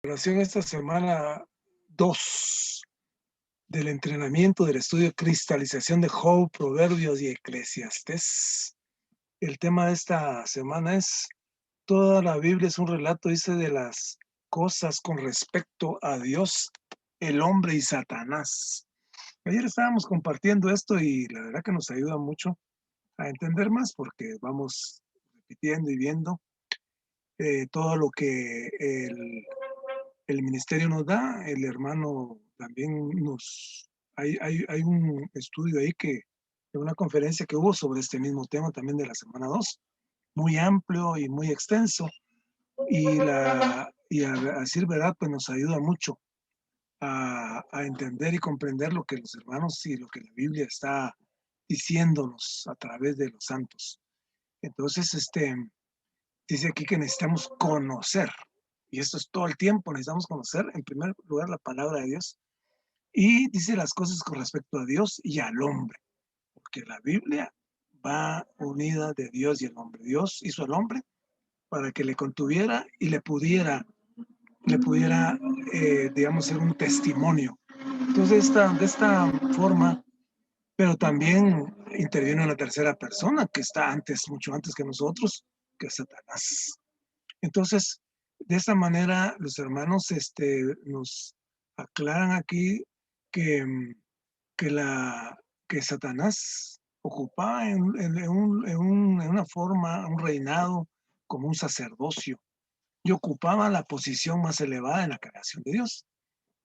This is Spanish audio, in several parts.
Oración esta semana 2 del entrenamiento del estudio Cristalización de Job, Proverbios y Eclesiastés. El tema de esta semana es: toda la Biblia es un relato, dice, de las cosas con respecto a Dios, el hombre y Satanás. Ayer estábamos compartiendo esto y la verdad que nos ayuda mucho a entender más, porque vamos repitiendo y viendo todo lo que el ministerio nos da. El hermano también hay un estudio ahí de una conferencia que hubo sobre este mismo tema también de la semana 2, muy amplio y muy extenso, y a decir verdad, pues nos ayuda mucho a entender y comprender lo que los hermanos y lo que la Biblia está diciéndonos a través de los santos. Entonces, dice aquí que necesitamos conocer, y esto es todo el tiempo, necesitamos conocer en primer lugar la palabra de Dios, y dice las cosas con respecto a Dios y al hombre, porque la Biblia va unida de Dios y el hombre. Dios hizo al hombre para que le contuviera y le pudiera digamos, ser un testimonio. Entonces, de esta forma, pero también interviene una tercera persona que está antes, mucho antes que nosotros, que es Satanás. Entonces, de esta manera, los hermanos nos aclaran aquí que, que, que Satanás ocupaba en una forma, un reinado como un sacerdocio, y ocupaba la posición más elevada en la creación de Dios.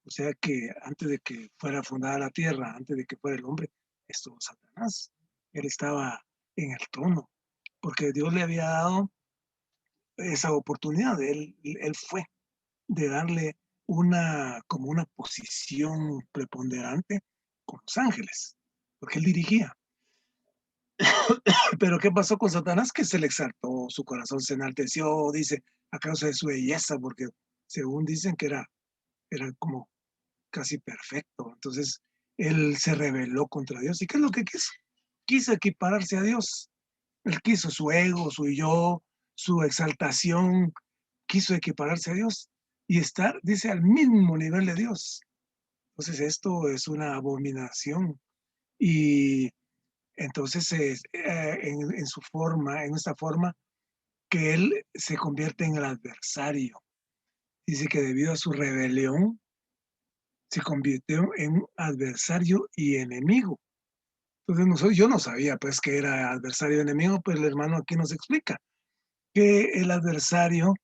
O sea que antes de que fuera fundada la tierra, antes de que fuera el hombre, estuvo Satanás. Él estaba en el trono, porque Dios le había dado esa oportunidad. Él fue de darle como una posición preponderante con los ángeles, porque él dirigía. Pero ¿qué pasó con Satanás? Que se le exaltó, su corazón se enalteció, dice, a causa de su belleza, porque según dicen que era como casi perfecto. Entonces, él se rebeló contra Dios. ¿Y qué es lo que quiso? Quiso equipararse a Dios. Él quiso su ego, su yo, su exaltación, quiso equipararse a Dios y estar, dice, al mismo nivel de Dios. Entonces, esto es una abominación. Y entonces, en su forma, en esta forma, que él se convierte en el adversario. Dice que debido a su rebelión, se convirtió en un adversario y enemigo. Entonces, yo no sabía pues que era adversario y enemigo, pues el hermano aquí nos explica que el adversario,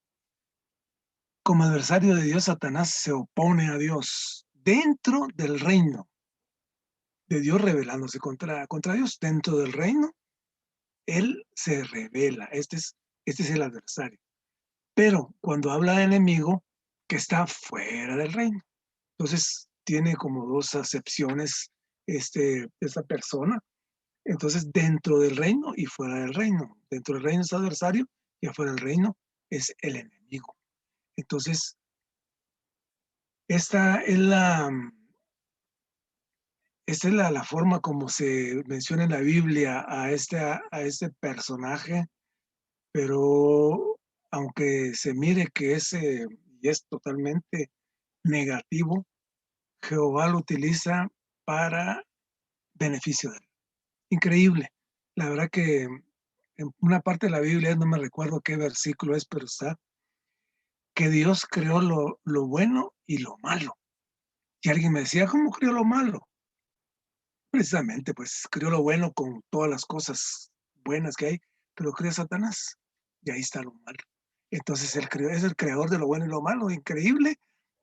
como adversario de Dios, Satanás se opone a Dios dentro del reino de Dios, rebelándose contra Dios. Dentro del reino, él se revela. Este es el adversario. Pero cuando habla de enemigo, que está fuera del reino. Entonces, tiene como dos acepciones esta persona. Entonces, dentro del reino y fuera del reino. Dentro del reino es adversario y afuera del reino es el enemigo. Entonces, esta es la forma como se menciona en la Biblia a este personaje, pero aunque se mire que y es totalmente negativo, Jehová lo utiliza para beneficio de él. Increíble. La verdad que en una parte de la Biblia, no me recuerdo qué versículo es, pero está que Dios creó lo bueno y lo malo. Y alguien me decía, ¿cómo creó lo malo? Precisamente, pues creó lo bueno con todas las cosas buenas que hay, pero creó a Satanás y ahí está lo malo. Entonces es el creador de lo bueno y lo malo, increíble,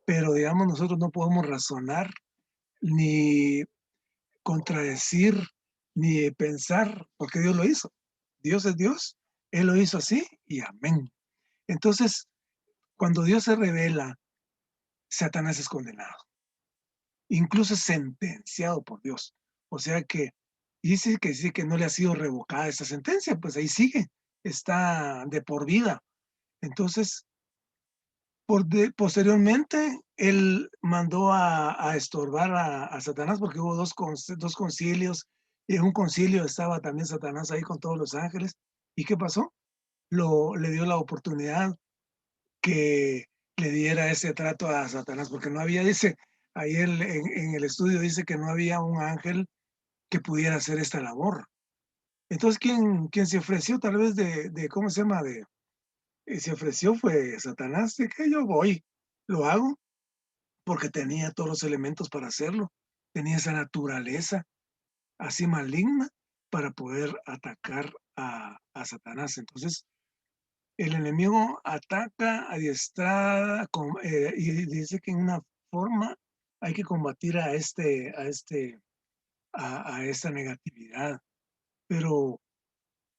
pero digamos, nosotros no podemos razonar ni contradecir ni pensar porque Dios lo hizo. Dios es Dios, Él lo hizo así y amén. Entonces, cuando Dios se revela, Satanás es condenado, incluso sentenciado por Dios. O sea que dice que no le ha sido revocada esa sentencia, pues ahí sigue, está de por vida. Entonces, posteriormente, él mandó a estorbar a Satanás, porque hubo dos concilios, y en un concilio estaba también Satanás ahí con todos los ángeles. ¿Y qué pasó? Le dio la oportunidad que le diera ese trato a Satanás, porque no había, dice, ahí en el estudio dice que no había un ángel que pudiera hacer esta labor. Entonces, ¿quién se ofreció tal vez ¿cómo se llama? Se ofreció fue Satanás, de que yo voy, lo hago, porque tenía todos los elementos para hacerlo, tenía esa naturaleza así maligna para poder atacar a Satanás. Entonces, el enemigo ataca adiestrada y dice que en una forma hay que combatir a esta negatividad, pero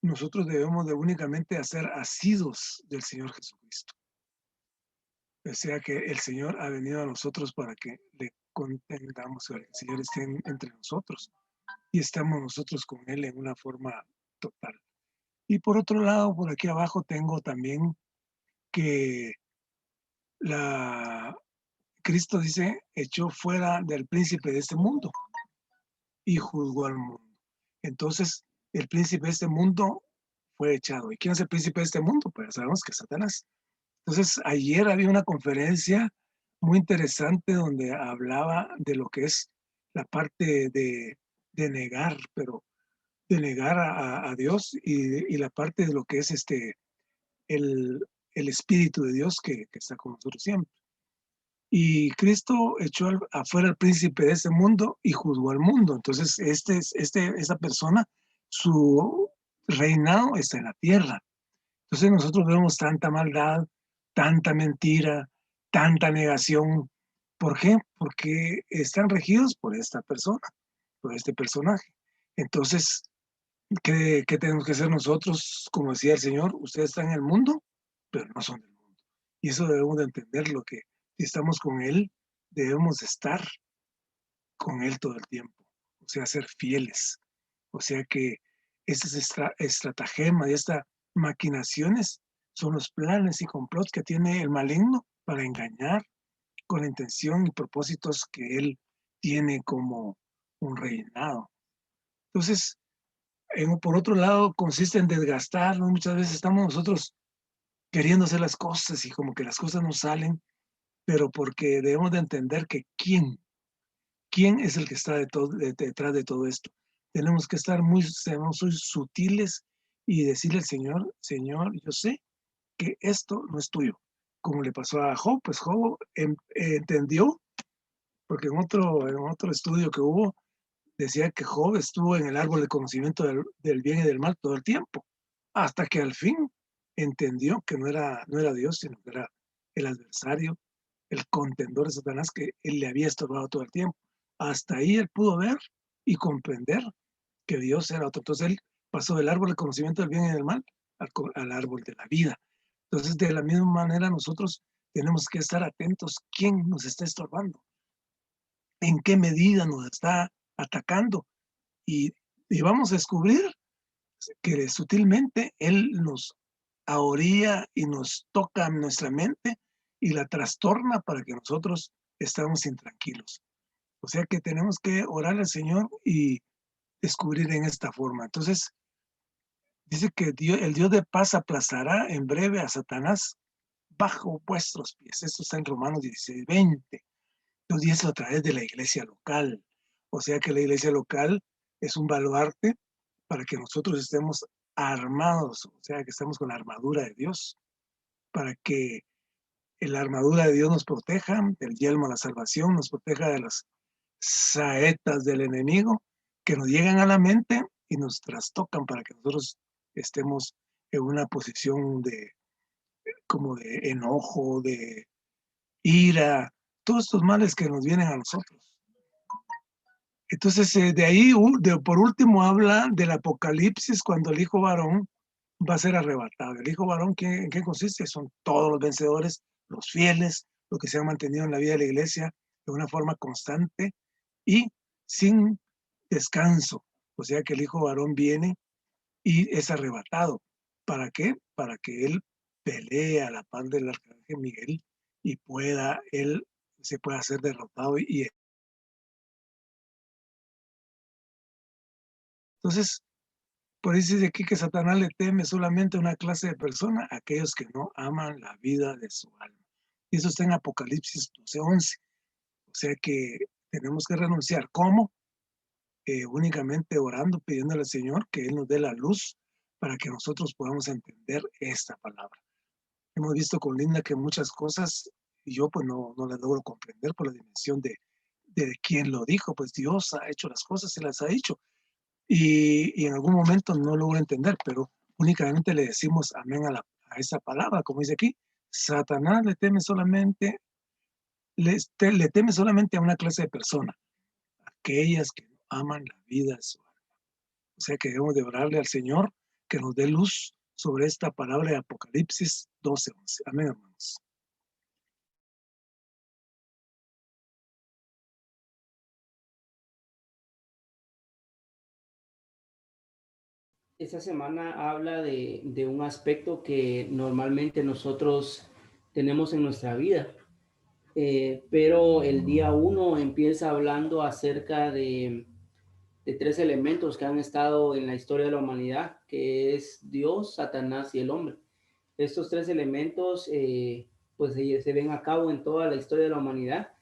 nosotros debemos de únicamente hacer asidos del Señor Jesucristo. O sea que el Señor ha venido a nosotros para que le contengamos, el Señor esté entre nosotros y estamos nosotros con Él en una forma total. Y por otro lado, por aquí abajo tengo también que Cristo dice, echó fuera del príncipe de este mundo y juzgó al mundo. Entonces, el príncipe de este mundo fue echado. ¿Y quién es el príncipe de este mundo? Pues sabemos que es Satanás. Entonces, ayer había una conferencia muy interesante donde hablaba de lo que es la parte de negar, pero de negar a Dios y la parte de lo que es el, el Espíritu de Dios que está con nosotros siempre. Y Cristo echó afuera al príncipe de este mundo y juzgó al mundo. Entonces, esta persona, su reinado está en la tierra. Entonces nosotros vemos tanta maldad, tanta mentira, tanta negación. ¿Por qué? Porque están regidos por esta persona, por este personaje. Entonces, ¿qué tenemos que hacer nosotros? Como decía el Señor, ustedes están en el mundo, pero no son del mundo. Y eso debemos de entender, lo que si estamos con Él, debemos estar con Él todo el tiempo. O sea, ser fieles. O sea que estas estratagemas y estas maquinaciones son los planes y complots que tiene el maligno para engañar con la intención y propósitos que él tiene como un reinado. Entonces, por otro lado, consiste en desgastarnos. Muchas veces estamos nosotros queriendo hacer las cosas y como que las cosas no salen, pero porque debemos de entender que quién es el que está detrás de todo esto. Tenemos que estar muy sutiles y decirle al Señor, Señor, yo sé que esto no es tuyo. Como le pasó a Job, pues Job entendió, porque en otro estudio que hubo, decía que Job estuvo en el árbol de conocimiento del bien y del mal todo el tiempo, hasta que al fin entendió que no era Dios, sino que era el adversario, el contendor de Satanás, que él le había estorbado todo el tiempo. Hasta ahí él pudo ver y comprender que Dios era otro. Entonces él pasó del árbol del conocimiento del bien y del mal al árbol de la vida. Entonces, de la misma manera, nosotros tenemos que estar atentos quién nos está estorbando, en qué medida nos está atacando, y, y vamos a descubrir que sutilmente Él nos ahoría y nos toca nuestra mente y la trastorna para que nosotros estemos intranquilos. O sea que tenemos que orar al Señor y descubrir en esta forma. Entonces, dice que el Dios de paz aplastará en breve a Satanás bajo vuestros pies. Esto está en Romanos 16:20. Entonces, y eso a través de la iglesia local. O sea que la iglesia local es un baluarte para que nosotros estemos armados, o sea, que estemos con la armadura de Dios, para que la armadura de Dios nos proteja, del yelmo a la salvación, nos proteja de las saetas del enemigo que nos llegan a la mente y nos trastocan para que nosotros estemos en una posición como de enojo, de ira, todos estos males que nos vienen a nosotros. Entonces, de ahí, por último, habla del Apocalipsis cuando el hijo varón va a ser arrebatado. El hijo varón, ¿en qué consiste? Son todos los vencedores, los fieles, los que se han mantenido en la vida de la iglesia de una forma constante y sin descanso. O sea que el hijo varón viene y es arrebatado. ¿Para qué? Para que él pelee a la par del arcángel Miguel y él se pueda ser derrotado. Y entonces, por eso dice aquí que Satanás le teme solamente a una clase de personas, aquellos que no aman la vida de su alma. Y eso está en Apocalipsis 12:11. O sea que tenemos que renunciar. ¿Cómo? Únicamente orando, pidiéndole al Señor que Él nos dé la luz para que nosotros podamos entender esta palabra. Hemos visto con Linda que muchas cosas, y yo pues no las logro comprender por la dimensión de quién lo dijo, pues Dios ha hecho las cosas y las ha hecho. Y en algún momento no logro entender, pero únicamente le decimos amén a esa palabra, como dice aquí. Satanás le teme solamente a una clase de persona, aquellas que aman la vida de su alma. O sea que debemos de orarle al Señor que nos dé luz sobre esta palabra de Apocalipsis 12:11. Amén, hermanos. Esta semana habla de un aspecto que normalmente nosotros tenemos en nuestra vida, pero el día uno empieza hablando acerca de tres elementos que han estado en la historia de la humanidad, que es Dios, Satanás y el hombre. Estos tres elementos pues se ven a cabo en toda la historia de la humanidad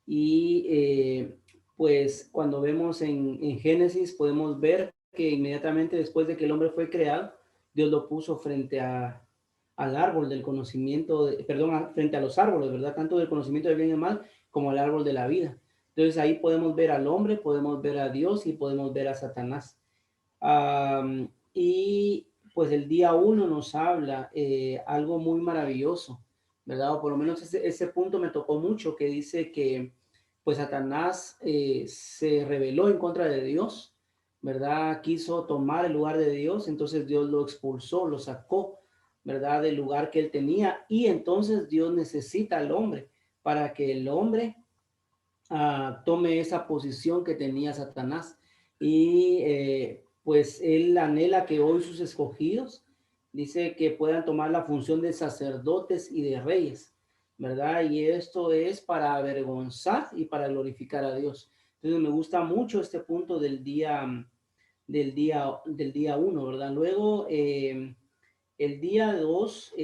y pues cuando vemos en Génesis podemos ver que inmediatamente después de que el hombre fue creado, Dios lo puso frente al árbol del conocimiento, frente a los árboles, ¿verdad? Tanto del conocimiento del bien y del mal como al árbol de la vida. Entonces ahí podemos ver al hombre, podemos ver a Dios y podemos ver a Satanás. Y pues el día uno nos habla algo muy maravilloso, ¿verdad? O por lo menos ese punto me tocó mucho, que dice que pues Satanás se rebeló en contra de Dios, ¿verdad? Quiso tomar el lugar de Dios, entonces Dios lo expulsó, lo sacó, ¿verdad? Del lugar que él tenía, y entonces Dios necesita al hombre para que el hombre tome esa posición que tenía Satanás. Y pues él anhela que hoy sus escogidos, dice que puedan tomar la función de sacerdotes y de reyes, ¿verdad? Y esto es para avergonzar y para glorificar a Dios. Entonces me gusta mucho este punto del día uno, ¿verdad? Luego, el día dos,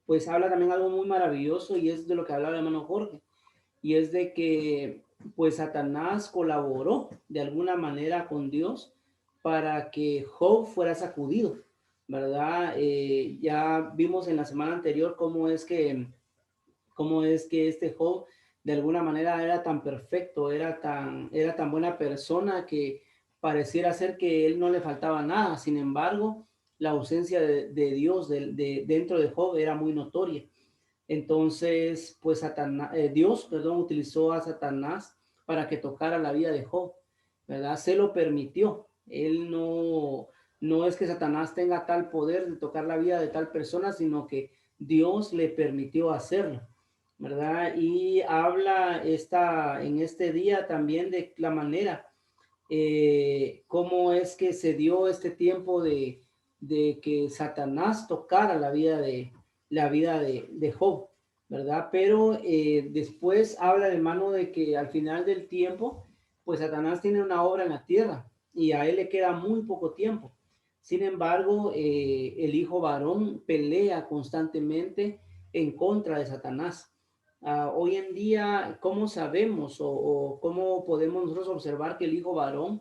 pues habla también algo muy maravilloso, y es de lo que hablaba el hermano Jorge, y es de que pues Satanás colaboró de alguna manera con Dios para que Job fuera sacudido, ¿verdad? Ya vimos en la semana anterior cómo es que este Job de alguna manera era tan perfecto, era tan buena persona que pareciera ser que él no le faltaba nada. Sin embargo, la ausencia de Dios dentro de Job era muy notoria. Entonces, pues Dios, perdón, utilizó a Satanás para que tocara la vida de Job, ¿verdad? Se lo permitió. Él no es que Satanás tenga tal poder de tocar la vida de tal persona, sino que Dios le permitió hacerlo, ¿verdad? Y habla en este día también de la manera, cómo es que se dio este tiempo de que Satanás tocara la vida de Job, ¿verdad? Pero después habla, hermano, de que al final del tiempo, pues Satanás tiene una obra en la tierra y a él le queda muy poco tiempo. Sin embargo, el hijo varón pelea constantemente en contra de Satanás. Hoy en día, ¿cómo sabemos o cómo podemos nosotros observar que el hijo varón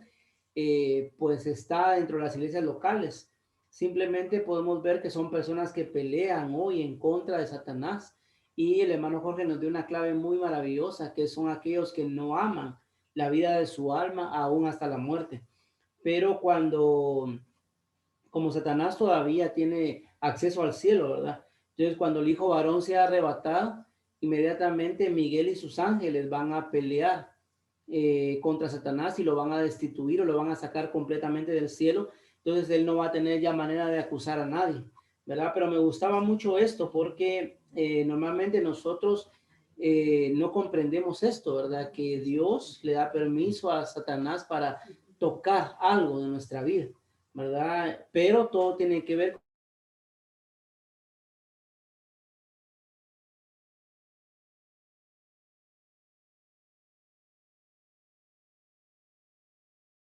pues está dentro de las iglesias locales? Simplemente podemos ver que son personas que pelean hoy en contra de Satanás, y el hermano Jorge nos dio una clave muy maravillosa, que son aquellos que no aman la vida de su alma aún hasta la muerte. Pero como Satanás todavía tiene acceso al cielo, ¿verdad? Entonces, cuando el hijo varón sea arrebatado, inmediatamente Miguel y sus ángeles van a pelear contra Satanás y lo van a destituir o lo van a sacar completamente del cielo. Entonces, él no va a tener ya manera de acusar a nadie, ¿verdad? Pero me gustaba mucho esto porque normalmente nosotros no comprendemos esto, ¿verdad? Que Dios le da permiso a Satanás para tocar algo de nuestra vida, ¿verdad? Pero todo tiene que ver con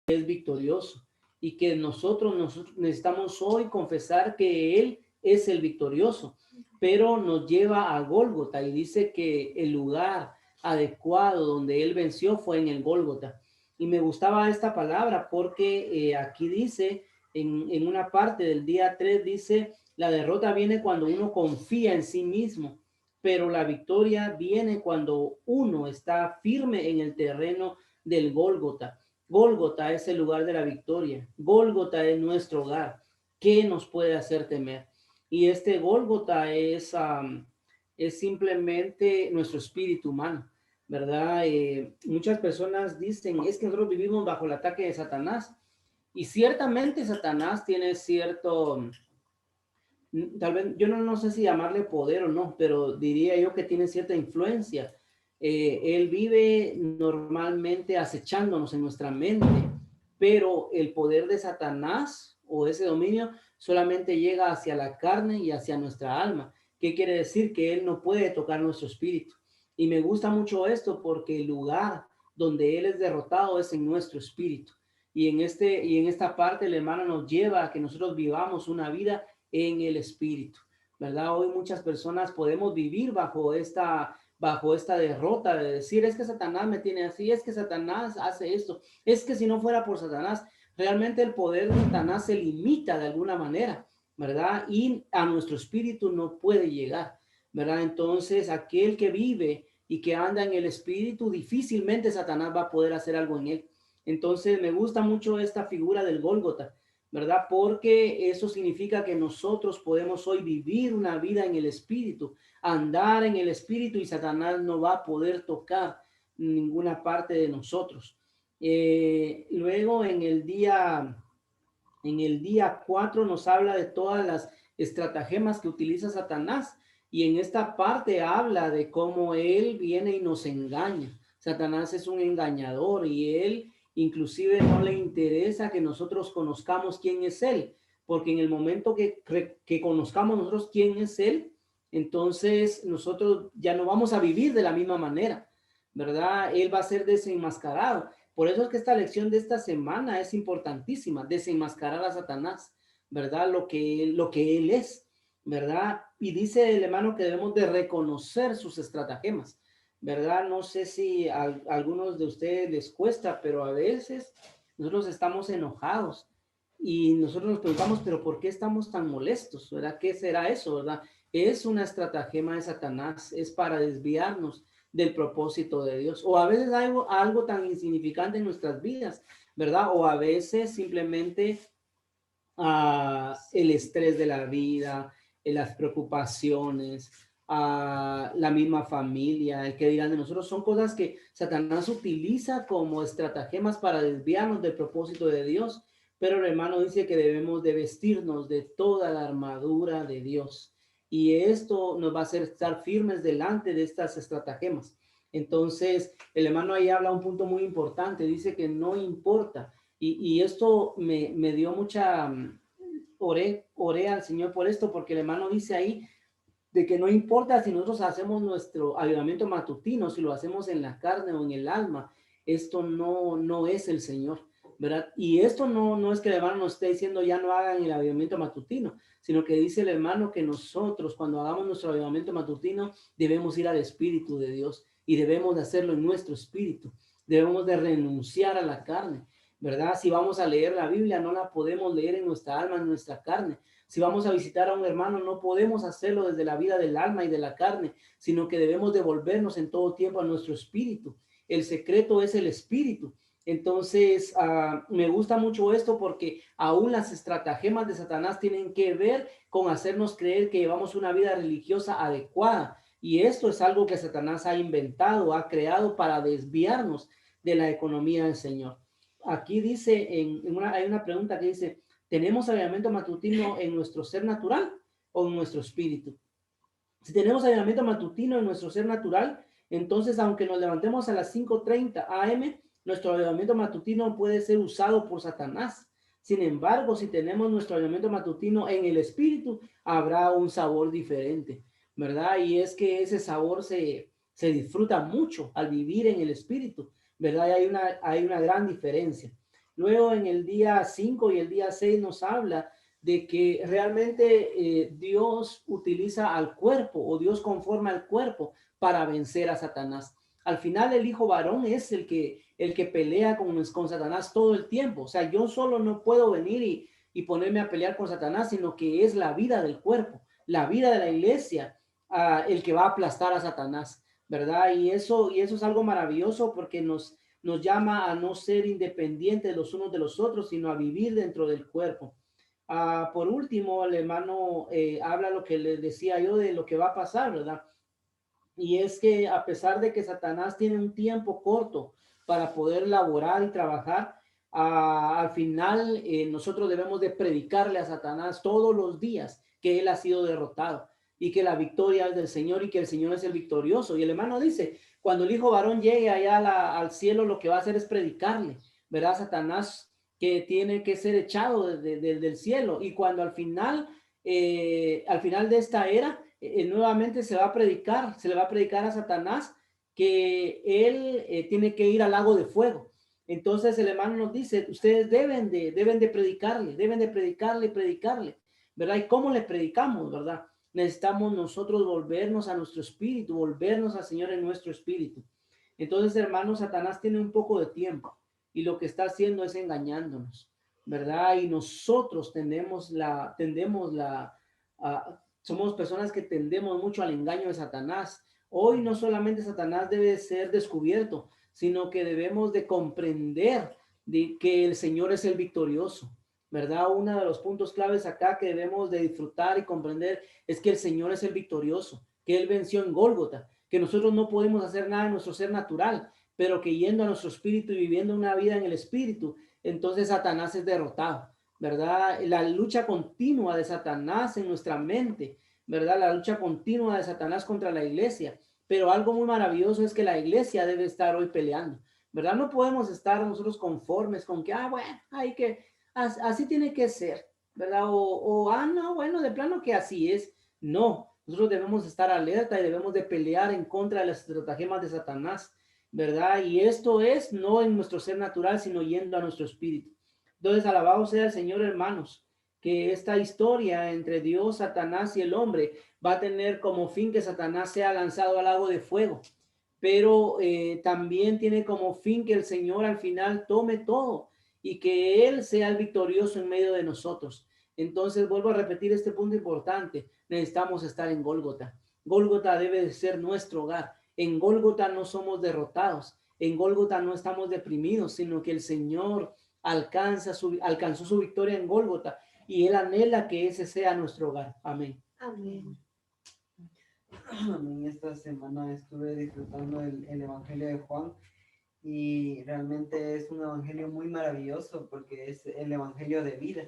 que es victorioso, y que nosotros necesitamos hoy confesar que Él es el victorioso, pero nos lleva a Gólgota y dice que el lugar adecuado donde él venció fue en el Gólgota. Y me gustaba esta palabra porque aquí dice, en una parte del día 3 dice, la derrota viene cuando uno confía en sí mismo, pero la victoria viene cuando uno está firme en el terreno del Gólgota. Gólgota es el lugar de la victoria. Gólgota es nuestro hogar. ¿Qué nos puede hacer temer? Y este Gólgota es simplemente nuestro espíritu humano, ¿verdad? Muchas personas dicen, es que nosotros vivimos bajo el ataque de Satanás. Y ciertamente Satanás tiene cierto, tal vez, yo no sé si llamarle poder o no, pero diría yo que tiene cierta influencia. Él vive normalmente acechándonos en nuestra mente, pero el poder de Satanás o ese dominio solamente llega hacia la carne y hacia nuestra alma. ¿Qué quiere decir? Que él no puede tocar nuestro espíritu. Y me gusta mucho esto porque el lugar donde él es derrotado es en nuestro espíritu. Y en esta parte el hermano nos lleva a que nosotros vivamos una vida en el espíritu, ¿verdad? Hoy muchas personas podemos vivir bajo esta derrota de decir, es que Satanás me tiene así, es que Satanás hace esto, es que si no fuera por Satanás, realmente el poder de Satanás se limita de alguna manera, ¿verdad? Y a nuestro espíritu no puede llegar, ¿verdad? Entonces, aquel que vive y que anda en el espíritu, difícilmente Satanás va a poder hacer algo en él. Entonces, me gusta mucho esta figura del Gólgota, ¿verdad? Porque eso significa que nosotros podemos hoy vivir una vida en el espíritu, andar en el espíritu y Satanás no va a poder tocar ninguna parte de nosotros. Luego en el día 4 nos habla de todas las estratagemas que utiliza Satanás y en esta parte habla de cómo él viene y nos engaña. Satanás es un engañador y él inclusive no le interesa que nosotros conozcamos quién es él, porque en el momento que conozcamos nosotros quién es él, entonces nosotros ya no vamos a vivir de la misma manera, ¿verdad? Él va a ser desenmascarado. Por eso es que esta lección de esta semana es importantísima, desenmascarar a Satanás, ¿verdad? Lo que él es, ¿verdad? Y dice el hermano que debemos de reconocer sus estratagemas, ¿verdad? No sé si a algunos de ustedes les cuesta, pero a veces nosotros estamos enojados y nosotros nos preguntamos, pero ¿por qué estamos tan molestos? ¿Verdad? ¿Qué será eso? ¿Verdad? Es una estratagema de Satanás, es para desviarnos del propósito de Dios. O a veces algo tan insignificante en nuestras vidas, ¿verdad? O a veces simplemente el estrés de la vida, las preocupaciones, la misma familia, el que dirán de nosotros, son cosas que Satanás utiliza como estratagemas para desviarnos del propósito de Dios. Pero el hermano dice que debemos de vestirnos de toda la armadura de Dios. Y esto nos va a hacer estar firmes delante de estas estratagemas. Entonces, el hermano ahí habla un punto muy importante. Dice que no importa. Y esto me dio mucha, oré al Señor por esto, porque el hermano dice ahí de que no importa si nosotros hacemos nuestro avivamiento matutino, si lo hacemos en la carne o en el alma, esto no es el Señor, ¿verdad? Y esto no es que el hermano nos esté diciendo ya no hagan el avivamiento matutino, sino que dice el hermano que nosotros cuando hagamos nuestro avivamiento matutino debemos ir al Espíritu de Dios y debemos de hacerlo en nuestro espíritu, debemos de renunciar a la carne, ¿verdad? Si vamos a leer la Biblia, no la podemos leer en nuestra alma, en nuestra carne. Si vamos a visitar a un hermano, no podemos hacerlo desde la vida del alma y de la carne, sino que debemos devolvernos en todo tiempo a nuestro espíritu. El secreto es el espíritu. Entonces, me gusta mucho esto porque aún las estratagemas de Satanás tienen que ver con hacernos creer que llevamos una vida religiosa adecuada. Y esto es algo que Satanás ha inventado, ha creado para desviarnos de la economía del Señor. Aquí dice, hay una pregunta que dice, ¿tenemos avivamiento matutino en nuestro ser natural o en nuestro espíritu? Si tenemos avivamiento matutino en nuestro ser natural, entonces aunque nos levantemos a las 5:30 a.m., nuestro avivamiento matutino puede ser usado por Satanás. Sin embargo, si tenemos nuestro avivamiento matutino en el espíritu, habrá un sabor diferente, ¿verdad? Y es que ese sabor se disfruta mucho al vivir en el espíritu, ¿verdad? Y hay una gran diferencia. Luego en el día 5 y el día 6 nos habla de que realmente Dios utiliza al cuerpo o Dios conforma al cuerpo para vencer a Satanás. Al final el hijo varón es el que pelea con Satanás todo el tiempo. O sea, yo solo no puedo venir y ponerme a pelear con Satanás, sino que es la vida del cuerpo, la vida de la iglesia, el que va a aplastar a Satanás, ¿verdad? Y eso es algo maravilloso porque nos llama a no ser independientes los unos de los otros, sino a vivir dentro del cuerpo. Por último, el hermano habla lo que le decía yo de lo que va a pasar, ¿verdad? Y es que a pesar de que Satanás tiene un tiempo corto para poder laborar y trabajar, al final nosotros debemos de predicarle a Satanás todos los días que él ha sido derrotado y que la victoria es del Señor y que el Señor es el victorioso. Y el hermano dice, cuando el hijo varón llegue allá al cielo, lo que va a hacer es predicarle, ¿verdad? Satanás que tiene que ser echado del cielo. Y cuando al final de esta era, nuevamente se le va a predicar a Satanás que él tiene que ir al lago de fuego. Entonces el hermano nos dice, ustedes deben de predicarle, ¿verdad? ¿Y cómo le predicamos, verdad? Necesitamos nosotros volvernos a nuestro espíritu, volvernos al Señor en nuestro espíritu. Entonces, hermano, Satanás tiene un poco de tiempo y lo que está haciendo es engañándonos, ¿verdad? Y nosotros somos personas que tendemos mucho al engaño de Satanás. Hoy no solamente Satanás debe ser descubierto, sino que debemos de comprender de que el Señor es el victorioso, ¿verdad? Uno de los puntos claves acá que debemos de disfrutar y comprender es que el Señor es el victorioso, que Él venció en Gólgota, que nosotros no podemos hacer nada en nuestro ser natural, pero que yendo a nuestro espíritu y viviendo una vida en el espíritu, entonces Satanás es derrotado, ¿verdad? La lucha continua de Satanás en nuestra mente, ¿verdad? La lucha continua de Satanás contra la iglesia. Pero algo muy maravilloso es que la iglesia debe estar hoy peleando, ¿verdad? No podemos estar nosotros conformes con que, bueno, así tiene que ser, ¿verdad? No, bueno, de plano que así es. No, nosotros debemos estar alerta y debemos de pelear en contra de las estratagemas de Satanás, ¿verdad? Y esto es no en nuestro ser natural, sino yendo a nuestro espíritu. Entonces, alabado sea el Señor, hermanos, que esta historia entre Dios, Satanás y el hombre va a tener como fin que Satanás sea lanzado al lago de fuego, pero también tiene como fin que el Señor al final tome todo y que Él sea el victorioso en medio de nosotros. Entonces, vuelvo a repetir este punto importante, necesitamos estar en Gólgota. Gólgota debe de ser nuestro hogar. En Gólgota no somos derrotados, en Gólgota no estamos deprimidos, sino que el Señor alcanzó su victoria en Gólgota y Él anhela que ese sea nuestro hogar. Amén. Amén. Esta semana estuve disfrutando el Evangelio de Juan y realmente es un evangelio muy maravilloso porque es el evangelio de vida.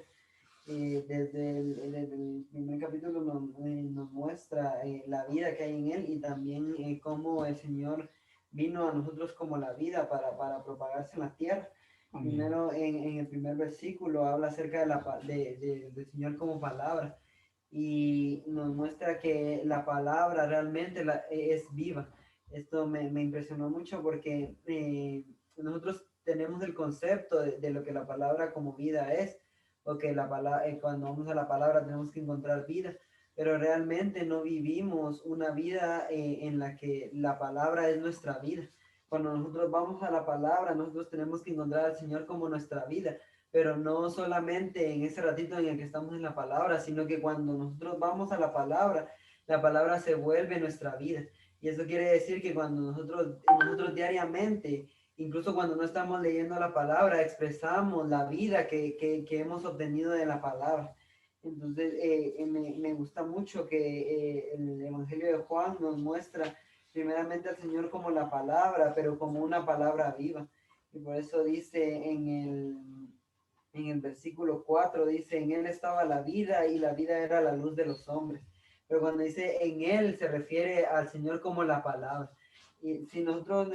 Desde el primer capítulo nos muestra la vida que hay en él y también cómo el Señor vino a nosotros como la vida para propagarse en la tierra. Amén. Primero en el primer versículo habla acerca del Señor como palabra y nos muestra que la palabra realmente es viva. Esto me impresionó mucho porque nosotros tenemos el concepto de lo que la palabra como vida es, o que cuando vamos a la palabra tenemos que encontrar vida, pero realmente no vivimos una vida en la que la palabra es nuestra vida. Cuando nosotros vamos a la palabra, nosotros tenemos que encontrar al Señor como nuestra vida, pero no solamente en ese ratito en el que estamos en la palabra, sino que cuando nosotros vamos a la palabra se vuelve nuestra vida. Y eso quiere decir que cuando nosotros diariamente, incluso cuando no estamos leyendo la palabra, expresamos la vida que hemos obtenido de la palabra. Entonces, me gusta mucho que el Evangelio de Juan nos muestra primeramente al Señor como la palabra, pero como una palabra viva. Y por eso dice en el versículo 4, dice, en él estaba la vida y la vida era la luz de los hombres. Pero cuando dice en él se refiere al Señor como la palabra. Y si nosotros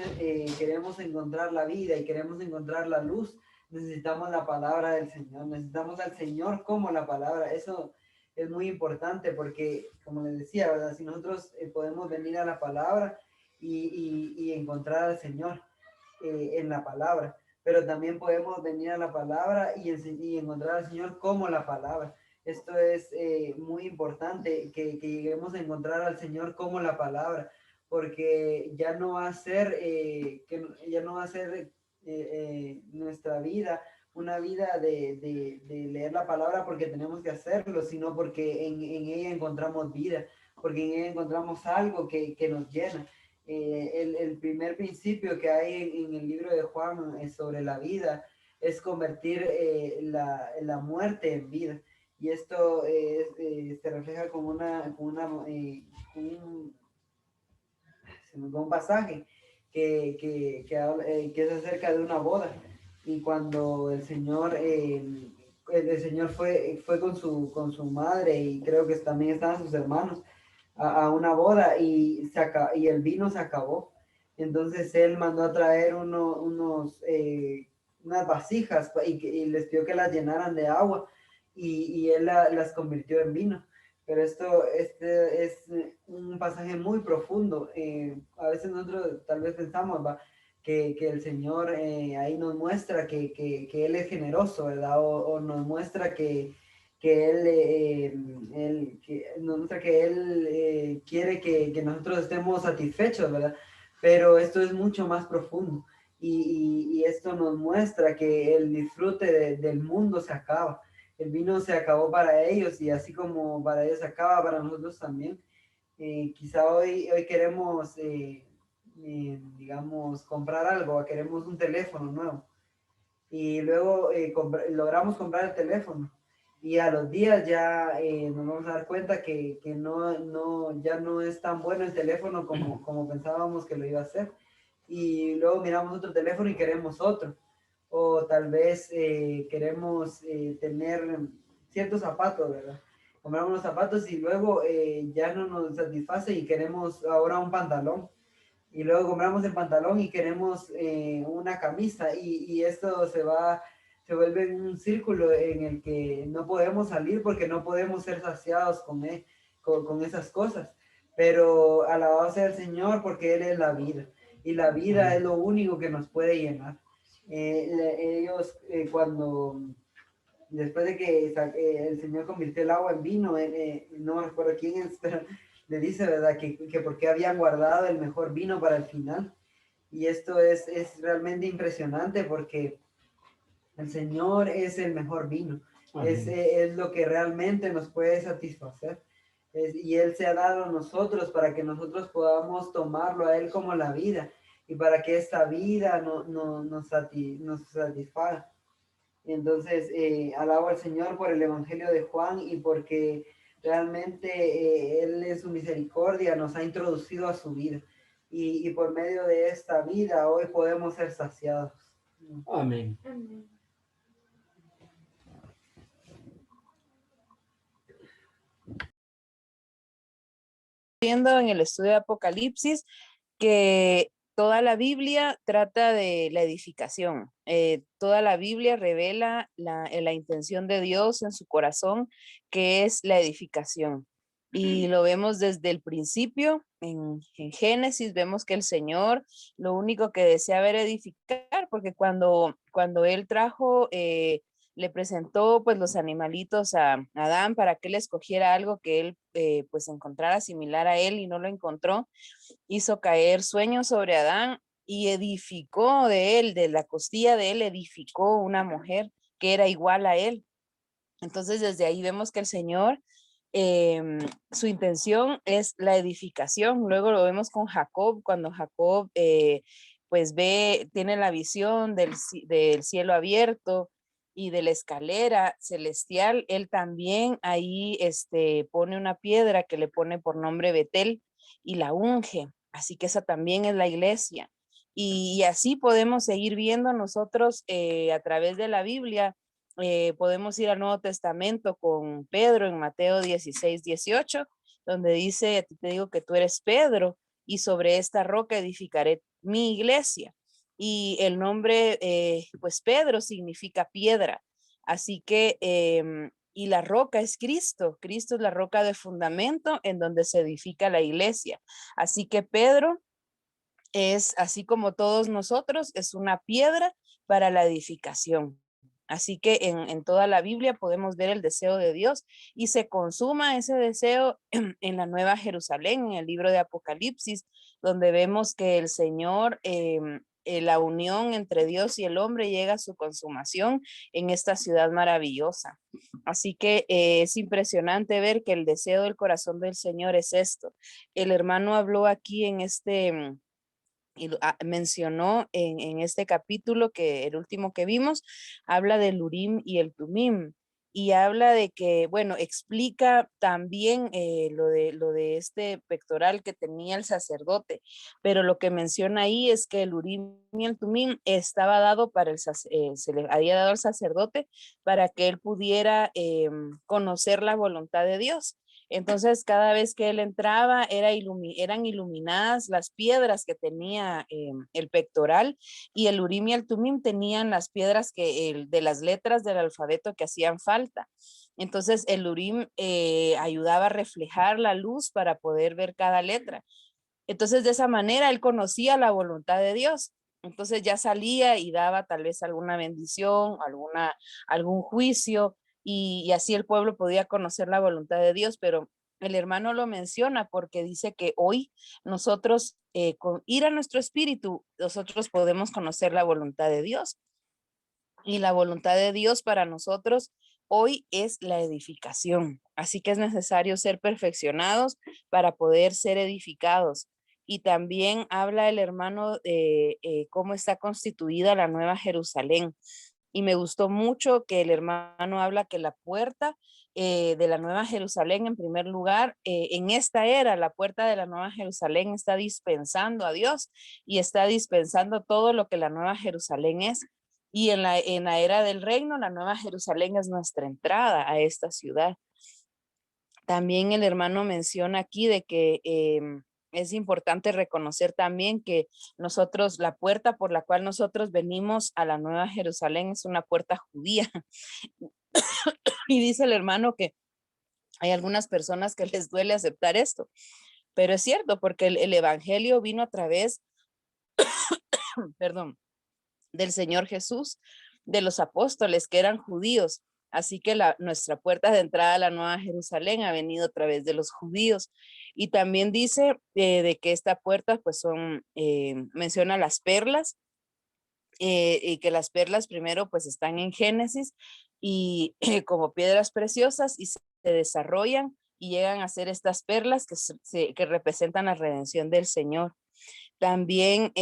queremos encontrar la vida y queremos encontrar la luz, necesitamos la palabra del Señor, necesitamos al Señor como la palabra. Eso es muy importante porque, como les decía, ¿verdad? Si nosotros podemos venir a la palabra y encontrar al Señor en la palabra, pero también podemos venir a la palabra y encontrar al Señor como la palabra. Esto es muy importante, que lleguemos a encontrar al Señor como la palabra, porque ya no va a ser, nuestra vida una vida de leer la palabra porque tenemos que hacerlo, sino porque en ella encontramos vida, porque en ella encontramos algo que nos llena. El primer principio que hay en el libro de Juan sobre la vida es convertir la muerte en vida. Y esto se refleja con un pasaje que es acerca de una boda. Y cuando el Señor fue con su madre y creo que también estaban sus hermanos a una boda y el vino se acabó. Entonces él mandó a traer unas vasijas y les pidió que las llenaran de agua y él las convirtió en vino. Pero este es un pasaje muy profundo. A veces nosotros tal vez pensamos, ¿va? Que el Señor ahí nos muestra que Él es generoso, ¿verdad? O nos muestra nos muestra que Él quiere que nosotros estemos satisfechos, ¿verdad? Pero esto es mucho más profundo. Y esto nos muestra que el disfrute del mundo se acaba. El vino se acabó para ellos y así como para ellos se acaba, para nosotros también. Quizá hoy queremos, digamos, comprar algo, queremos un teléfono nuevo y luego logramos comprar el teléfono y a los días ya nos vamos a dar cuenta que ya no es tan bueno el teléfono como pensábamos que lo iba a ser. Y luego miramos otro teléfono y queremos otro. O tal vez queremos tener ciertos zapatos, ¿verdad? Compramos unos zapatos y luego ya no nos satisface y queremos ahora un pantalón. Y luego compramos el pantalón y queremos una camisa y esto se vuelve un círculo en el que no podemos salir porque no podemos ser saciados con esas cosas. Pero alabado sea el Señor porque Él es la vida y la vida es lo único que nos puede llenar. Ellos después de que el Señor convirtió el agua en vino, no me recuerdo quién es, pero le dice, ¿verdad? Que porque habían guardado el mejor vino para el final. Y esto es realmente impresionante porque el Señor es el mejor vino. Es lo que realmente nos puede satisfacer. Y Él se ha dado a nosotros para que nosotros podamos tomarlo a Él como la vida y para que esta vida nos satisfaga. Entonces, alabo al Señor por el Evangelio de Juan y porque realmente Él en su misericordia nos ha introducido a su vida. Y por medio de esta vida hoy podemos ser saciados. Amén. Amén. Viendo en el estudio de Apocalipsis que toda la Biblia trata de la edificación. Toda la Biblia revela la intención de Dios en su corazón, que es la edificación. Y lo vemos desde el principio, en Génesis, vemos que el Señor lo único que desea ver edificar, porque cuando Él trajo, le presentó pues los animalitos a Adán para que él escogiera algo que él pues encontrara similar a él y no lo encontró, hizo caer sueños sobre Adán y edificó de él, de la costilla de él, edificó una mujer que era igual a él. Entonces desde ahí vemos que el Señor, su intención es la edificación. Luego lo vemos con Jacob, cuando Jacob pues tiene la visión del cielo abierto y de la escalera celestial. Él también ahí pone una piedra que le pone por nombre Betel y la unge. Así que esa también es la iglesia. Y así podemos seguir viendo nosotros a través de la Biblia. Podemos ir al Nuevo Testamento con Pedro en Mateo 16:18, donde dice, te digo que tú eres Pedro y sobre esta roca edificaré mi iglesia. Y el nombre, pues Pedro significa piedra. Así que, y la roca es Cristo. Cristo es la roca de fundamento en donde se edifica la iglesia. Así que Pedro es, así como todos nosotros, es una piedra para la edificación. Así que en toda la Biblia podemos ver el deseo de Dios y se consuma ese deseo en la Nueva Jerusalén, en el libro de Apocalipsis, donde vemos que el Señor, la unión entre Dios y el hombre llega a su consumación en esta ciudad maravillosa. Así que es impresionante ver que el deseo del corazón del Señor es esto. El hermano habló aquí en este y mencionó en este capítulo, que el último que vimos, habla del Urim y el Tumim, y habla de que, bueno, explica también lo de este pectoral que tenía el sacerdote, pero lo que menciona ahí es que el Urim y el Tumim estaba dado para se le había dado al sacerdote para que él pudiera conocer la voluntad de Dios. Entonces, cada vez que él entraba, eran iluminadas las piedras que tenía el pectoral, y el Urim y el Tumim tenían las piedras de las letras del alfabeto que hacían falta. Entonces, el Urim ayudaba a reflejar la luz para poder ver cada letra. Entonces, de esa manera, él conocía la voluntad de Dios. Entonces ya salía y daba tal vez alguna bendición, algún juicio, y así el pueblo podía conocer la voluntad de Dios. Pero el hermano lo menciona porque dice que hoy nosotros, con ir a nuestro espíritu, nosotros podemos conocer la voluntad de Dios. Y la voluntad de Dios para nosotros hoy es la edificación. Así que es necesario ser perfeccionados para poder ser edificados. Y también habla el hermano de cómo está constituida la Nueva Jerusalén. Y me gustó mucho que el hermano habla que la puerta de la Nueva Jerusalén, en primer lugar, en esta era, la puerta de la Nueva Jerusalén está dispensando a Dios y está dispensando todo lo que la Nueva Jerusalén es. Y en la era del reino, la Nueva Jerusalén es nuestra entrada a esta ciudad. También el hermano menciona aquí de que es importante reconocer también que nosotros, la puerta por la cual nosotros venimos a la Nueva Jerusalén es una puerta judía. Y dice el hermano que hay algunas personas que les duele aceptar esto, pero es cierto, porque el evangelio vino a través, perdón, del Señor Jesús, de los apóstoles que eran judíos. Así que nuestra puerta de entrada a la Nueva Jerusalén ha venido a través de los judíos. Y también dice de que esta puerta pues menciona las perlas, y que las perlas primero pues están en Génesis y como piedras preciosas, y se desarrollan y llegan a ser estas perlas que representan la redención del Señor. También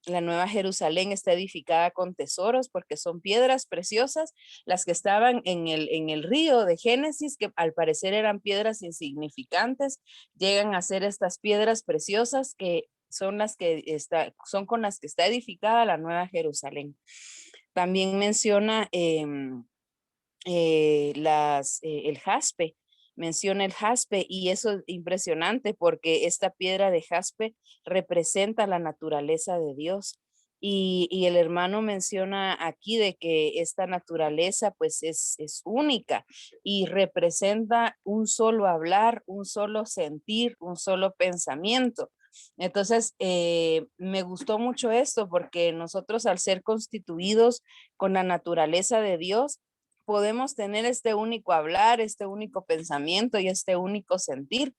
la Nueva Jerusalén está edificada con tesoros, porque son piedras preciosas las que estaban en el río de Génesis, que al parecer eran piedras insignificantes, llegan a ser estas piedras preciosas que son son con las que está edificada la Nueva Jerusalén. También menciona el jaspe. Menciona el jaspe, y eso es impresionante porque esta piedra de jaspe representa la naturaleza de Dios. Y el hermano menciona aquí de que esta naturaleza pues es única y representa un solo hablar, un solo sentir, un solo pensamiento. Entonces, me gustó mucho esto porque nosotros, al ser constituidos con la naturaleza de Dios, podemos tener este único hablar, este único pensamiento y este único sentir.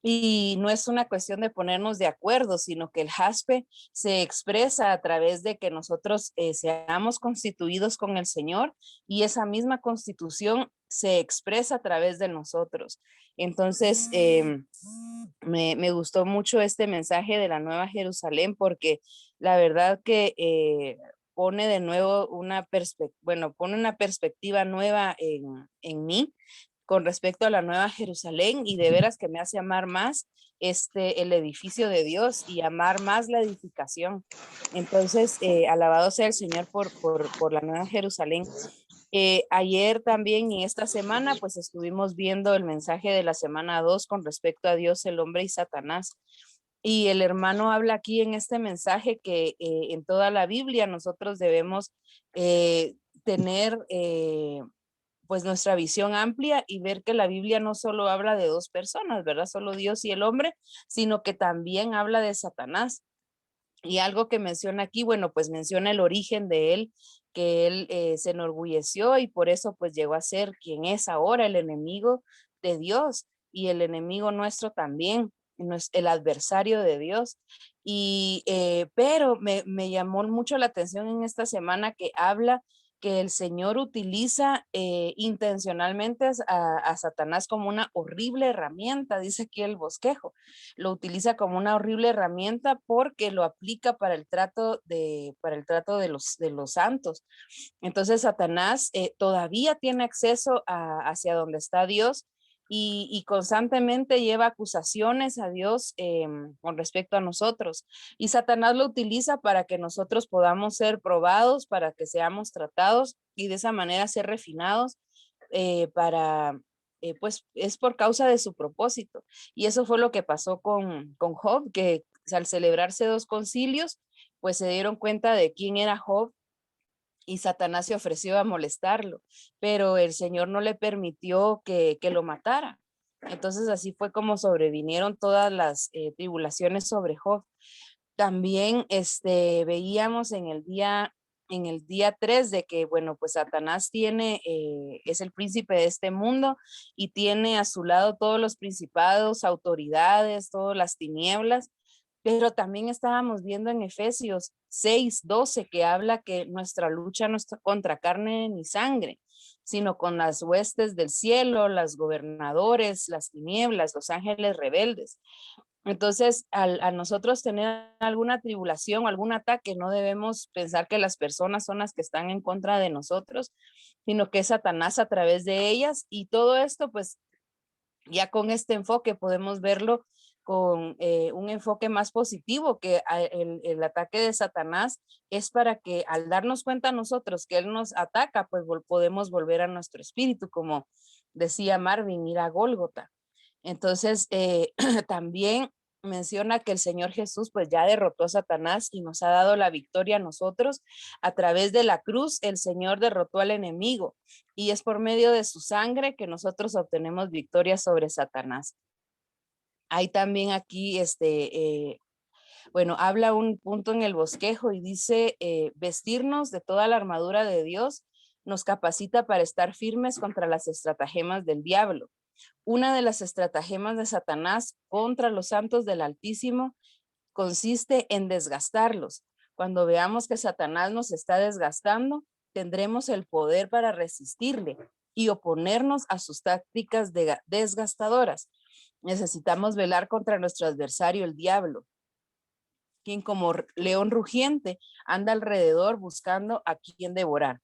Y no es una cuestión de ponernos de acuerdo, sino que el jaspe se expresa a través de que nosotros seamos constituidos con el Señor, y esa misma constitución se expresa a través de nosotros. Entonces, me gustó mucho este mensaje de la Nueva Jerusalén, porque la verdad que pone de nuevo pone una perspectiva nueva en mí con respecto a la Nueva Jerusalén, y de veras que me hace amar más el edificio de Dios y amar más la edificación. Entonces, alabado sea el Señor por la Nueva Jerusalén. Ayer también y esta semana pues estuvimos viendo el mensaje de la semana 2 con respecto a Dios, el hombre y Satanás. Y el hermano habla aquí en este mensaje que en toda la Biblia nosotros debemos tener pues nuestra visión amplia y ver que la Biblia no solo habla de dos personas, ¿verdad? Solo Dios y el hombre, sino que también habla de Satanás. Y algo que menciona aquí, bueno, pues menciona el origen de él, que él se enorgulleció y por eso pues llegó a ser quien es ahora, el enemigo de Dios y el enemigo nuestro también, el adversario de Dios. Y, pero me llamó mucho la atención en esta semana que habla que el Señor utiliza intencionalmente a Satanás como una horrible herramienta, dice aquí el bosquejo, lo utiliza como una horrible herramienta porque lo aplica para el trato de los santos. Entonces Satanás todavía tiene acceso hacia donde está Dios y constantemente lleva acusaciones a Dios con respecto a nosotros. Y Satanás lo utiliza para que nosotros podamos ser probados, para que seamos tratados y de esa manera ser refinados pues es por causa de su propósito. Y eso fue lo que pasó con Job, que al celebrarse 2 concilios, pues se dieron cuenta de quién era Job y Satanás se ofreció a molestarlo, pero el Señor no le permitió que lo matara. Entonces así fue como sobrevinieron todas las tribulaciones sobre Job. También veíamos en el día 3 de que, bueno, pues Satanás es el príncipe de este mundo y tiene a su lado todos los principados, autoridades, todas las tinieblas, pero también estábamos viendo en Efesios 6:12 que habla que nuestra lucha no está contra carne ni sangre, sino con las huestes del cielo, los gobernadores, las tinieblas, los ángeles rebeldes. Entonces, a nosotros tener alguna tribulación o algún ataque, no debemos pensar que las personas son las que están en contra de nosotros, sino que es Satanás a través de ellas. Y todo esto, pues, ya con este enfoque podemos verlo con un enfoque más positivo, que el ataque de Satanás es para que al darnos cuenta nosotros que él nos ataca, pues podemos volver a nuestro espíritu, como decía Marvin, ir a Gólgota. Entonces, también menciona que el Señor Jesús pues ya derrotó a Satanás y nos ha dado la victoria a nosotros. A través de la cruz, el Señor derrotó al enemigo y es por medio de su sangre que nosotros obtenemos victoria sobre Satanás. Hay también aquí, bueno, habla un punto en el bosquejo y dice, vestirnos de toda la armadura de Dios nos capacita para estar firmes contra las estratagemas del diablo. Una de las estratagemas de Satanás contra los santos del Altísimo consiste en desgastarlos. Cuando veamos que Satanás nos está desgastando, tendremos el poder para resistirle y oponernos a sus tácticas desgastadoras. Necesitamos velar contra nuestro adversario, el diablo, quien como león rugiente anda alrededor buscando a quien devorar.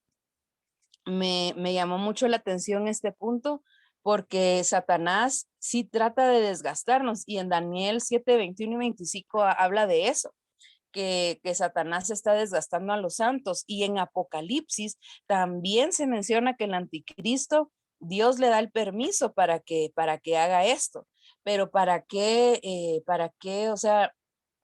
Me llamó mucho la atención este punto porque Satanás sí trata de desgastarnos y en Daniel 7:21 y 25 habla de eso, que Satanás está desgastando a los santos, y en Apocalipsis también se menciona que el anticristo, Dios le da el permiso para que haga esto, pero ¿para qué? O sea,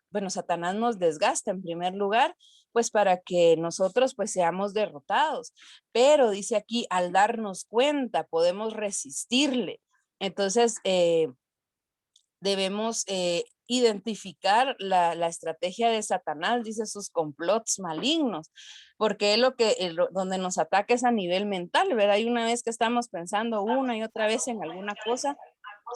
bueno, Satanás nos desgasta en primer lugar, pues para que nosotros pues seamos derrotados. Pero dice aquí, al darnos cuenta, podemos resistirle. Entonces, debemos identificar la estrategia de Satanás, dice sus complots malignos, porque es donde nos ataca es a nivel mental, ¿verdad? Y una vez que estamos pensando una y otra vez en alguna cosa,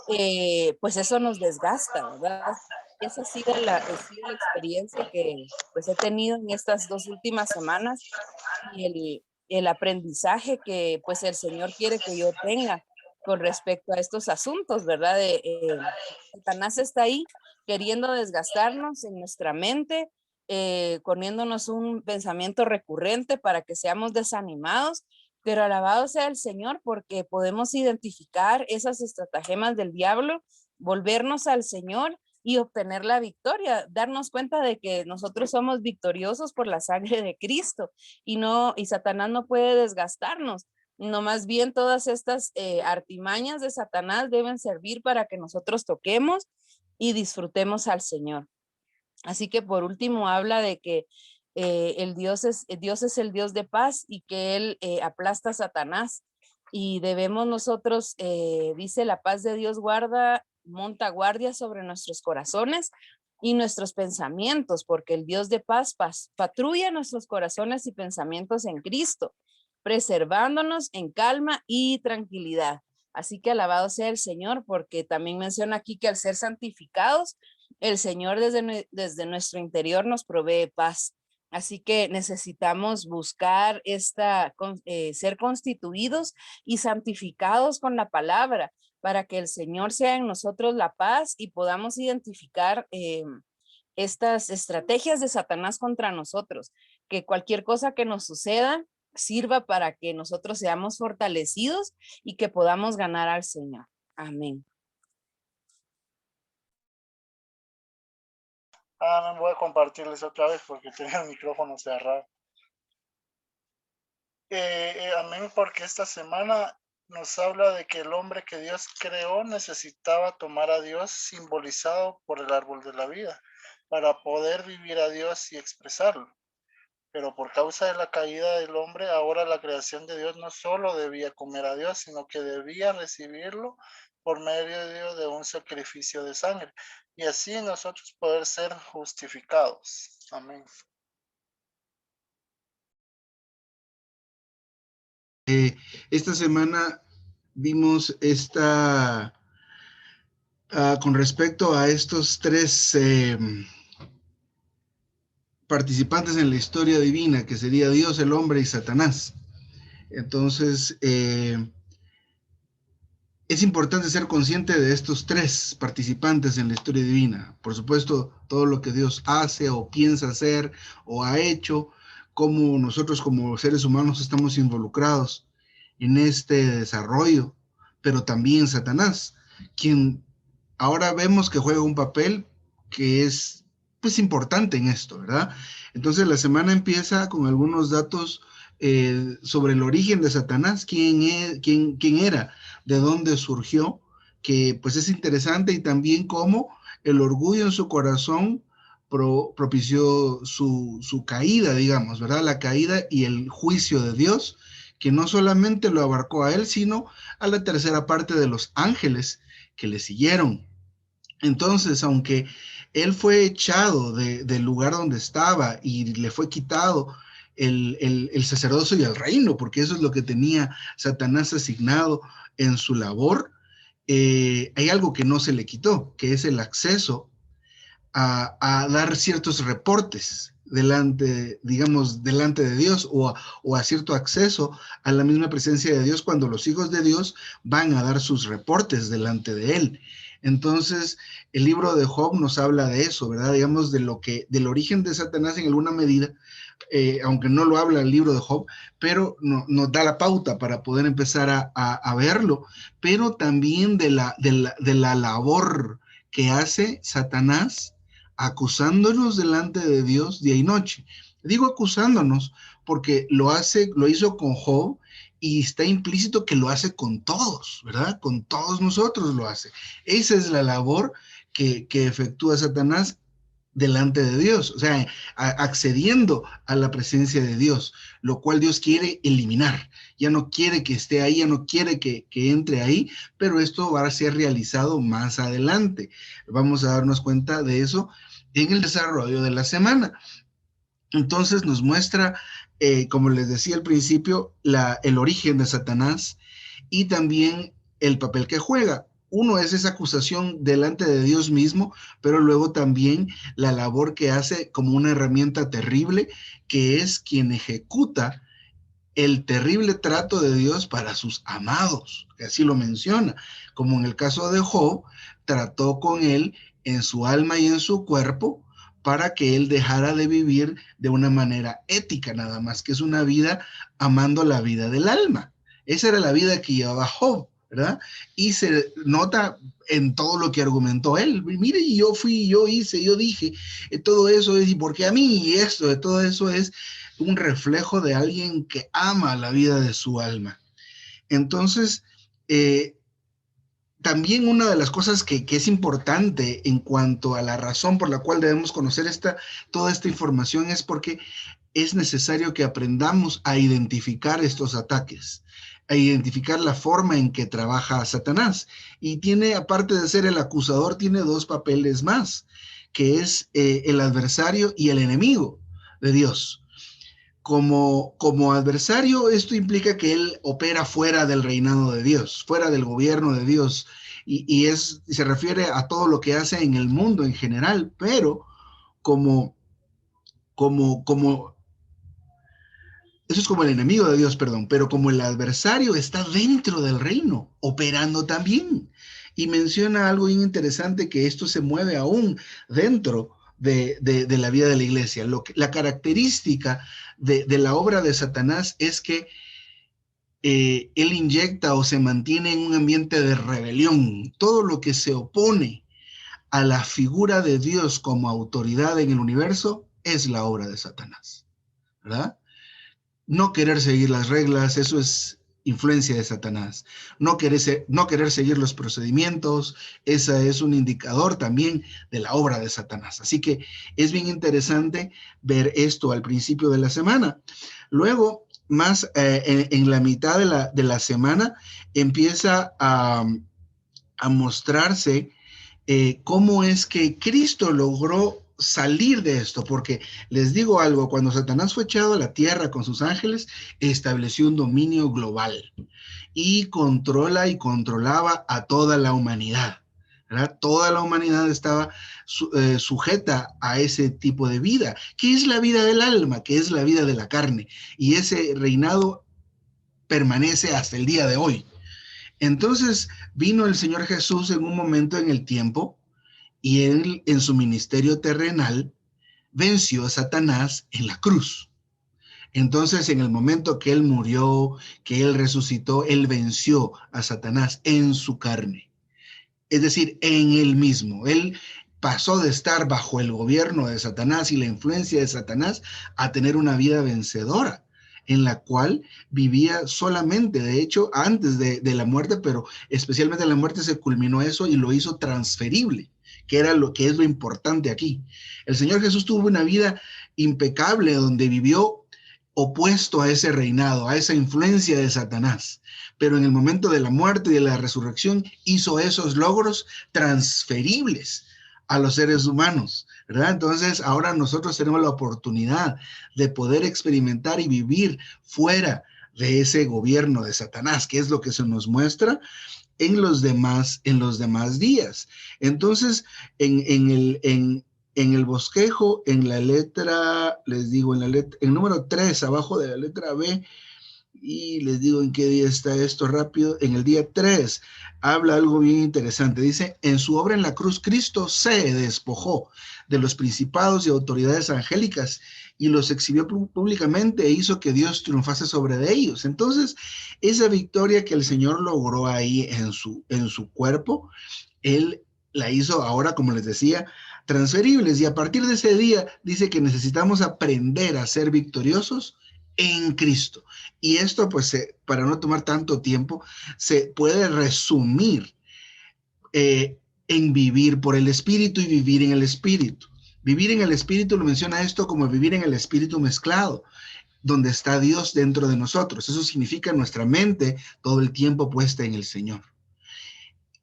pues eso nos desgasta, ¿verdad? Esa ha sido la experiencia que pues he tenido en estas 2 últimas semanas y el aprendizaje que pues el Señor quiere que yo tenga con respecto a estos asuntos, ¿verdad? Satanás está ahí queriendo desgastarnos en nuestra mente, poniéndonos un pensamiento recurrente para que seamos desanimados, pero alabado sea el Señor porque podemos identificar esas estratagemas del diablo, volvernos al Señor y obtener la victoria, darnos cuenta de que nosotros somos victoriosos por la sangre de Cristo y Satanás no puede desgastarnos. No, más bien todas estas artimañas de Satanás deben servir para que nosotros toquemos y disfrutemos al Señor. Así que por último habla de que Dios es el Dios de paz y que Él aplasta a Satanás. Y debemos nosotros, dice, la paz de Dios monta guardia sobre nuestros corazones y nuestros pensamientos, porque el Dios de paz patrulla nuestros corazones y pensamientos en Cristo, preservándonos en calma y tranquilidad. Así que alabado sea el Señor, porque también menciona aquí que al ser santificados, el Señor desde nuestro interior nos provee paz. Así que necesitamos buscar ser constituidos y santificados con la palabra, para que el Señor sea en nosotros la paz y podamos identificar estas estrategias de Satanás contra nosotros, que cualquier cosa que nos suceda sirva para que nosotros seamos fortalecidos y que podamos ganar al Señor. Amén. Voy a compartirles otra vez porque tenía el micrófono cerrado. Amén, porque esta semana nos habla de que el hombre que Dios creó necesitaba tomar a Dios simbolizado por el árbol de la vida para poder vivir a Dios y expresarlo. Pero por causa de la caída del hombre, ahora la creación de Dios no solo debía comer a Dios, sino que debía recibirlo por medio de un sacrificio de sangre. Y así nosotros poder ser justificados. Amén. Esta semana vimos con respecto a estos tres participantes en la historia divina, que sería Dios, el hombre y Satanás. Entonces, es importante ser consciente de estos tres participantes en la historia divina. Por supuesto, todo lo que Dios hace o piensa hacer o ha hecho, cómo nosotros como seres humanos estamos involucrados en este desarrollo, pero también Satanás, quien ahora vemos que juega un papel que es pues importante en esto, ¿verdad? Entonces la semana empieza con algunos datos sobre el origen de Satanás, quién era, de dónde surgió, que pues es interesante, y también cómo el orgullo en su corazón propició su caída, digamos, ¿verdad? La caída y el juicio de Dios, que no solamente lo abarcó a él, sino a la tercera parte de los ángeles que le siguieron. Entonces, aunque él fue echado del lugar donde estaba y le fue quitado el sacerdocio y el reino, porque eso es lo que tenía Satanás asignado en su labor, hay algo que no se le quitó, que es el acceso a dar ciertos reportes delante de Dios, o a cierto acceso a la misma presencia de Dios cuando los hijos de Dios van a dar sus reportes delante de él. Entonces, el libro de Job nos habla de eso, ¿verdad? Digamos, del origen de Satanás en alguna medida, aunque no lo habla el libro de Job, pero nos da la pauta para poder empezar a verlo, pero también de la labor que hace Satanás acusándonos delante de Dios día y noche. Digo acusándonos porque lo hizo con Job, y está implícito que lo hace con todos, ¿verdad? Con todos nosotros lo hace. Esa es la labor que efectúa Satanás delante de Dios, o sea, accediendo a la presencia de Dios, lo cual Dios quiere eliminar. Ya no quiere que esté ahí, ya no quiere que entre ahí, pero esto va a ser realizado más adelante. Vamos a darnos cuenta de eso en el desarrollo de la semana. Entonces nos muestra, como les decía al principio, el origen de Satanás y también el papel que juega. Uno es esa acusación delante de Dios mismo, pero luego también la labor que hace como una herramienta terrible, que es quien ejecuta el terrible trato de Dios para sus amados, que así lo menciona, como en el caso de Job, trató con él en su alma y en su cuerpo, para que él dejara de vivir de una manera ética, nada más, que es una vida amando la vida del alma. Esa era la vida que llevaba Job, ¿verdad? Y se nota en todo lo que argumentó él. Mire, yo fui, yo hice, yo dije, todo eso es, y porque a mí, y esto, de todo eso es un reflejo de alguien que ama la vida de su alma. Entonces, también una de las cosas que es importante en cuanto a la razón por la cual debemos conocer toda esta información, es porque es necesario que aprendamos a identificar estos ataques, a identificar la forma en que trabaja Satanás. Y tiene, aparte de ser el acusador, tiene dos papeles más, que es el adversario y el enemigo de Dios. Como adversario, esto implica que él opera fuera del reinado de Dios, fuera del gobierno de Dios, y se refiere a todo lo que hace en el mundo en general, pero como eso es como el enemigo de Dios, perdón, pero como el adversario está dentro del reino, operando también. Y menciona algo bien interesante, que esto se mueve aún dentro de la vida de la iglesia. La característica de la obra de Satanás es que él inyecta o se mantiene en un ambiente de rebelión. Todo lo que se opone a la figura de Dios como autoridad en el universo es la obra de Satanás, ¿verdad? No querer seguir las reglas, eso es influencia de Satanás. No querer seguir los procedimientos, ese es un indicador también de la obra de Satanás. Así que es bien interesante ver esto al principio de la semana. Luego, más en la mitad de la semana, empieza a mostrarse cómo es que Cristo logró salir de esto, porque les digo algo, cuando Satanás fue echado a la tierra con sus ángeles, estableció un dominio global y controla y controlaba a toda la humanidad, ¿verdad? Toda la humanidad estaba sujeta a ese tipo de vida, que es la vida del alma, que es la vida de la carne, y ese reinado permanece hasta el día de hoy. Entonces vino el Señor Jesús en un momento en el tiempo, y él en su ministerio terrenal venció a Satanás en la cruz. Entonces, en el momento que él murió, que él resucitó, él venció a Satanás en su carne. Es decir, en él mismo. Él pasó de estar bajo el gobierno de Satanás y la influencia de Satanás a tener una vida vencedora, en la cual vivía solamente, de hecho, antes de la muerte, pero especialmente en la muerte se culminó eso y lo hizo transferible, que era lo que es lo importante aquí. El Señor Jesús tuvo una vida impecable donde vivió opuesto a ese reinado, a esa influencia de Satanás, pero en el momento de la muerte y de la resurrección hizo esos logros transferibles a los seres humanos, ¿verdad? Entonces ahora nosotros tenemos la oportunidad de poder experimentar y vivir fuera de ese gobierno de Satanás, que es lo que se nos muestra en los demás días. Entonces, en el bosquejo, en la letra, les digo, en número 3, abajo de la letra B, y les digo en qué día está esto rápido, en el día 3, habla algo bien interesante. Dice, en su obra en la cruz, Cristo se despojó de los principados y autoridades angélicas y los exhibió públicamente e hizo que Dios triunfase sobre de ellos. Entonces, esa victoria que el Señor logró ahí en su cuerpo, Él la hizo ahora, como les decía, transferibles. Y a partir de ese día, dice que necesitamos aprender a ser victoriosos en Cristo. Y esto, pues, para no tomar tanto tiempo, se puede resumir en vivir por el Espíritu y vivir en el Espíritu. Vivir en el Espíritu lo menciona esto como vivir en el Espíritu mezclado, donde está Dios dentro de nosotros. Eso significa nuestra mente todo el tiempo puesta en el Señor.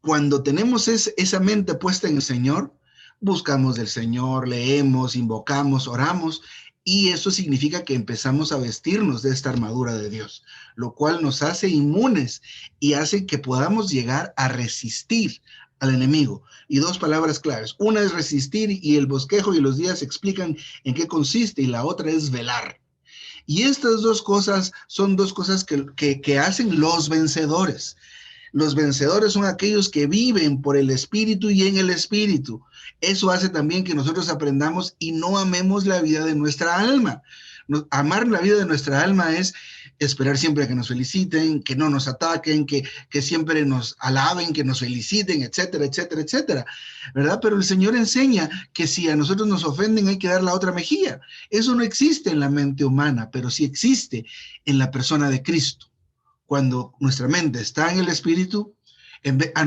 Cuando tenemos esa mente puesta en el Señor, buscamos del Señor, leemos, invocamos, oramos, y eso significa que empezamos a vestirnos de esta armadura de Dios, lo cual nos hace inmunes y hace que podamos llegar a resistir al enemigo. Y dos palabras claves. Una es resistir, y el bosquejo y los días explican en qué consiste, y la otra es velar. Y estas dos cosas son dos cosas que hacen los vencedores. Los vencedores son aquellos que viven por el Espíritu y en el Espíritu. Eso hace también que nosotros aprendamos y no amemos la vida de nuestra alma. Amar la vida de nuestra alma es esperar siempre que nos feliciten, que no nos ataquen, que siempre nos alaben, que nos feliciten, etcétera, etcétera, etcétera, ¿verdad? Pero el Señor enseña que si a nosotros nos ofenden hay que dar la otra mejilla. Eso no existe en la mente humana, pero sí existe en la persona de Cristo. Cuando nuestra mente está en el Espíritu, a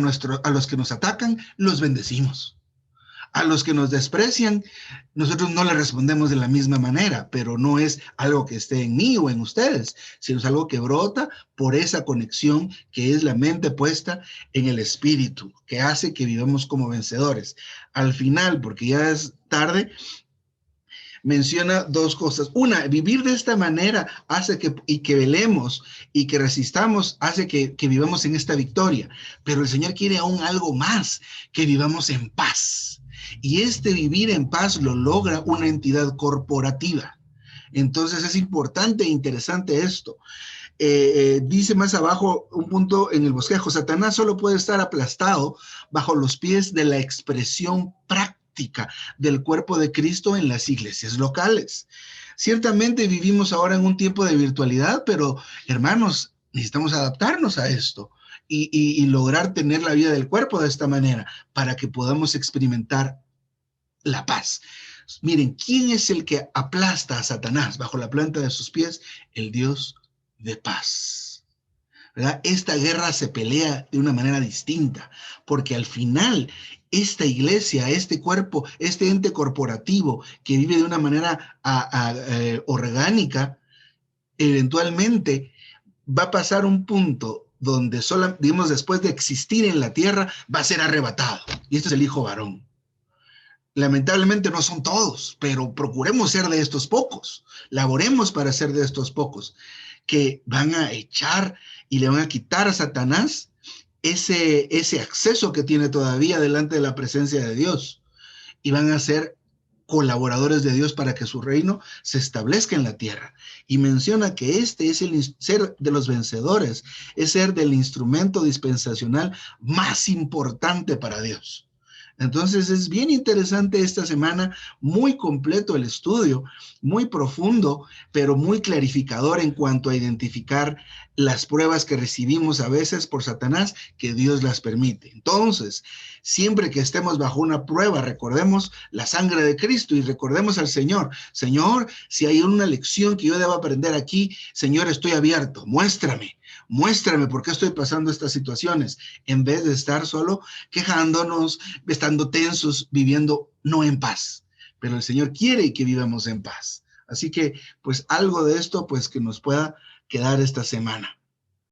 los que nos atacan, los bendecimos. A los que nos desprecian, nosotros no le respondemos de la misma manera, pero no es algo que esté en mí o en ustedes, sino es algo que brota por esa conexión que es la mente puesta en el Espíritu, que hace que vivamos como vencedores. Al final, porque ya es tarde, menciona dos cosas. Una, vivir de esta manera hace que velemos y que resistamos, hace que vivamos en esta victoria. Pero el Señor quiere aún algo más, que vivamos en paz. Y este vivir en paz lo logra una entidad corporativa. Entonces es importante e interesante esto. Dice más abajo un punto en el bosquejo: Satanás solo puede estar aplastado bajo los pies de la expresión práctica del cuerpo de Cristo en las iglesias locales. Ciertamente vivimos ahora en un tiempo de virtualidad, pero hermanos, necesitamos adaptarnos a esto y lograr tener la vida del cuerpo de esta manera para que podamos experimentar la paz. Miren, ¿quién es el que aplasta a Satanás bajo la planta de sus pies? El Dios de paz, ¿verdad? Esta guerra se pelea de una manera distinta, porque al final esta iglesia, este cuerpo, este ente corporativo que vive de una manera orgánica, eventualmente va a pasar un punto donde digamos, después de existir en la tierra, va a ser arrebatado. Y este es el hijo varón. Lamentablemente no son todos, pero procuremos ser de estos pocos. Laboremos para ser de estos pocos que van a echar y le van a quitar a Satanás ese acceso que tiene todavía delante de la presencia de Dios, y van a ser colaboradores de Dios para que su reino se establezca en la tierra. Y menciona que este es el ser de los vencedores, es ser del instrumento dispensacional más importante para Dios. Entonces es bien interesante esta semana, muy completo el estudio, muy profundo, pero muy clarificador en cuanto a identificar las pruebas que recibimos a veces por Satanás, que Dios las permite. Entonces, siempre que estemos bajo una prueba, recordemos la sangre de Cristo y recordemos al Señor. Señor, si hay una lección que yo debo aprender aquí, Señor, estoy abierto, muéstrame por qué estoy pasando estas situaciones, en vez de estar solo quejándonos, estando tensos, viviendo no en paz. Pero el Señor quiere que vivamos en paz. Así que, pues, algo de esto, pues, que nos pueda quedar esta semana.